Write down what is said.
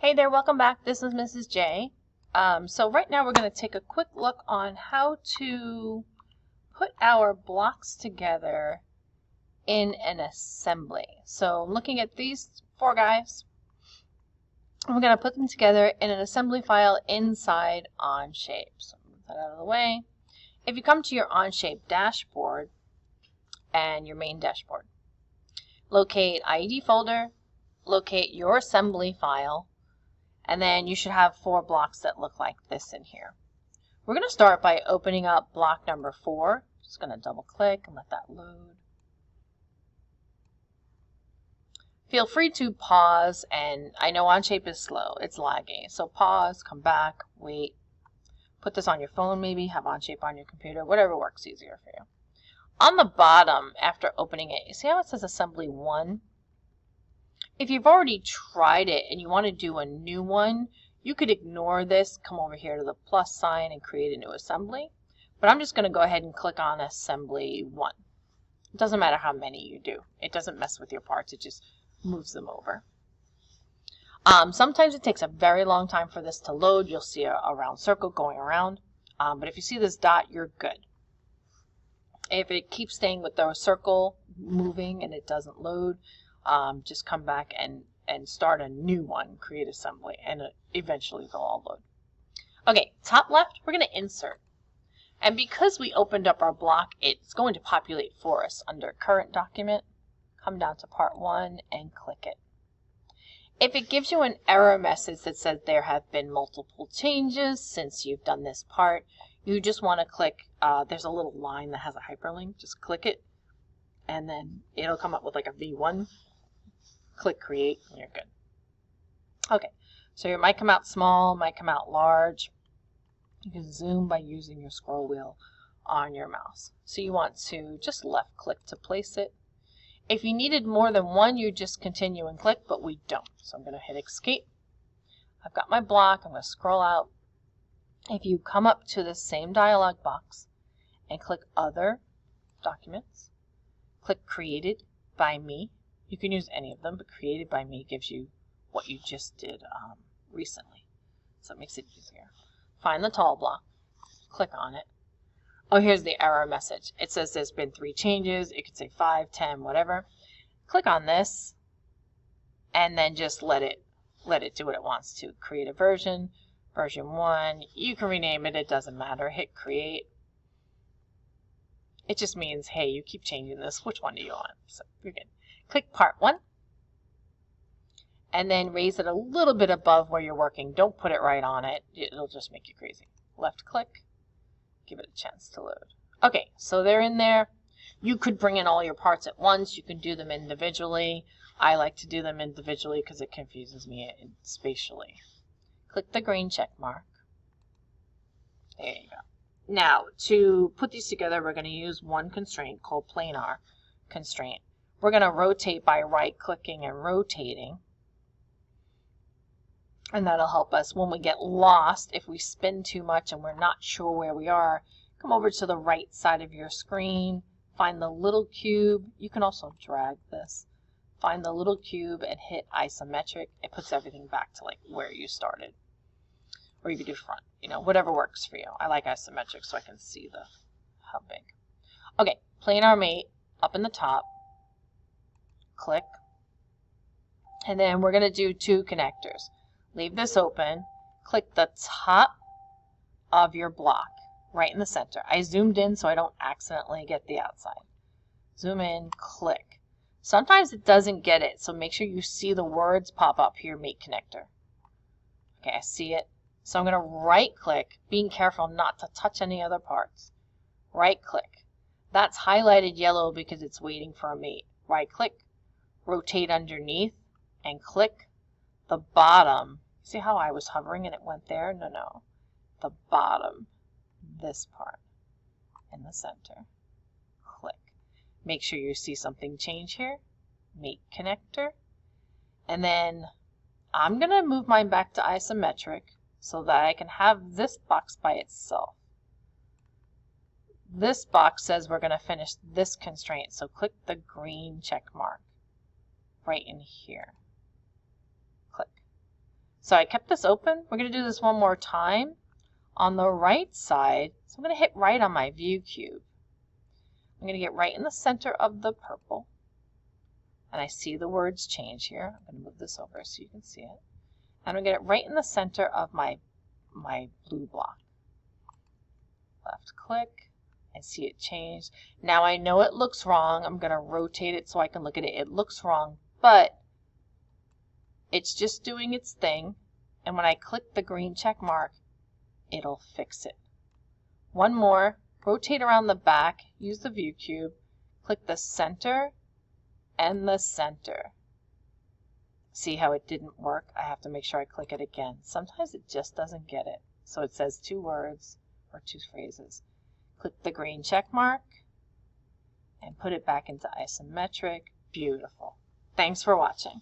Hey there, welcome back. This is Mrs. J. So right now we're going to take a quick look on how to put our blocks together in an assembly. So I'm looking at these four guys. And we're going to put them together in an assembly file inside Onshape. So move that out of the way. If you come to your Onshape dashboard and your main dashboard, locate IED folder, locate your assembly file, and then you should have four blocks that look like this in here. We're going to start by opening up block number 4. Just going to double click and let that load. Feel free to pause, and I know Onshape is slow, it's laggy. So pause, come back, wait. Put this on your phone maybe, have Onshape on your computer, whatever works easier for you. On the bottom, after opening it, you see how it says Assembly 1? If you've already tried it and you want to do a new one, you could ignore this, come over here to the plus sign and create a new assembly. But I'm just going to go ahead and click on Assembly 1. It doesn't matter how many you do. It doesn't mess with your parts, it just moves them over. Sometimes it takes a very long time for this to load. You'll see a round circle going around. But if you see this dot, you're good. If it keeps staying with the circle moving and it doesn't load, just come back and start a new one, create assembly, and eventually they'll all load. Okay, top left, we're going to insert. And because we opened up our block, it's going to populate for us under current document. Come down to part 1 and click it. If it gives you an error message that says there have been multiple changes since you've done this part, you just want to click, there's a little line that has a hyperlink, just click it, and then it'll come up with like a V1. Click create and you're good. Okay, so it might come out small, might come out large. You can zoom by using your scroll wheel on your mouse. So you want to just left click to place it. If you needed more than one, you just continue and click, but we don't. So I'm going to hit escape. I've got my block. I'm going to scroll out. If you come up to the same dialog box and click Other Documents, click Created by Me. You can use any of them, but Created by Me gives you what you just did recently. So it makes it easier. Find the tall block, click on it. Oh, here's the error message. It says there's been 3 changes. It could say 5, 10, whatever. Click on this, and then just let it do what it wants to. Create a version 1. You can rename it. It doesn't matter. Hit create. It just means, hey, you keep changing this. Which one do you want? So you're good. Click part 1, and then raise it a little bit above where you're working. Don't put it right on it. It'll just make you crazy. Left click, give it a chance to load. Okay, so they're in there. You could bring in all your parts at once. You can do them individually. I like to do them individually because it confuses me spatially. Click the green check mark. There you go. Now, to put these together, we're going to use one constraint called planar constraint. We're going to rotate by right-clicking and rotating. And that'll help us when we get lost. If we spin too much and we're not sure where we are, come over to the right side of your screen, find the little cube. You can also drag this. Find the little cube and hit isometric. It puts everything back to like where you started. Or you can do front, whatever works for you. I like isometric so I can see how big. Okay, planar mate up in the top. Click, and then we're going to do 2 connectors. Leave this open, click the top of your block right in the center. I zoomed in so I don't accidentally get the outside. Zoom in, click. Sometimes it doesn't get it, so make sure you see the words pop up here, Mate Connector. Okay, I see it. So I'm going to right click, being careful not to touch any other parts. Right click. That's highlighted yellow because it's waiting for a mate. Right click. Rotate underneath and click the bottom. See how I was hovering and it went there? No. The bottom, this part, in the center. Click. Make sure you see something change here. Mate connector. And then I'm going to move mine back to isometric so that I can have this box by itself. This box says we're going to finish this constraint, so click the green check mark right in here. Click. So I kept this open. We're going to do this one more time on the right side. So I'm going to hit right on my view cube. I'm going to get right in the center of the purple. And I see the words change here. I'm going to move this over so you can see it. And I'm going to get it right in the center of my blue block. Left click and see it change. Now I know it looks wrong. I'm going to rotate it so I can look at it. It looks wrong, but it's just doing its thing. And when I click the green check mark, it'll fix it. One more. Rotate around the back. Use the view cube. Click the center and the center. See how it didn't work? I have to make sure I click it again. Sometimes it just doesn't get it. So it says 2 words or 2 phrases. Click the green check mark and put it back into isometric. Beautiful. Thanks for watching.